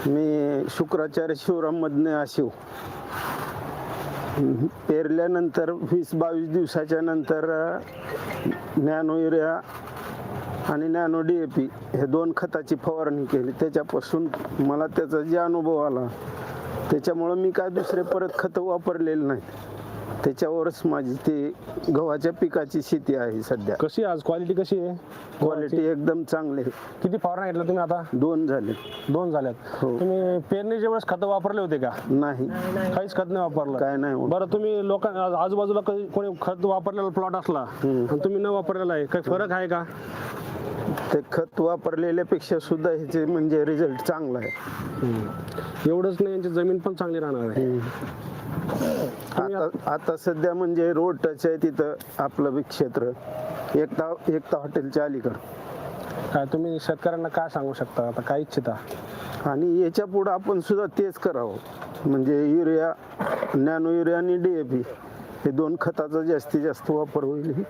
मी शुक्राचार्य शिवराममधने आशिव. पेरल्यानंतर 20-22 दिवसाच्या नंतर नॅनो युरिया आणि नॅनो DAP हे 2 खताची फवारणी केली. त्याच्यापासून मला त्याचा जे अनुभव आला त्याच्यामुळं मी काय दुसरे परत खतं वापरलेले नाही. त्याच्यावरच माझी ती गव्हाच्या पिकाची शेती आहे सध्या. कशी आज क्वालिटी कशी आहे? क्वालिटी एकदम चांगली आहे. किती फवारण्या घेतल्या तुम्ही आता? 2 झाले. 2 झाल्यात. हो. तुम्ही पेरणीच्या वेळेस खतं वापरले होते का? नाही, काहीच खत नाही वापरलं? काय नाही. बरं, तुम्ही लोकांना आजूबाजूला कोणी खत वापरलेला प्लॉट असला आणि तुम्ही न वापरलेला आहे, काही फरक आहे का? ते खत वापरलेल्यापेक्षा सुद्धा ह्याचे म्हणजे रिझल्ट चांगला आहे. एवढंच नाही, यांची जमीन पण चांगली राहणार आहे. आता सध्या म्हणजे रोड टच आहे तिथं आपलं बी क्षेत्र एकता हॉटेलच्या अलीकडं. काय तुम्ही शेतकऱ्यांना काय सांगू शकता, आता काय इच्छिता? आणि याच्या पुढं आपण सुद्धा तेच करावं. म्हणजे युरिया, नॅनो युरिया आणि DAP हे 2 खताचा जास्तीत जास्त वापर होईल.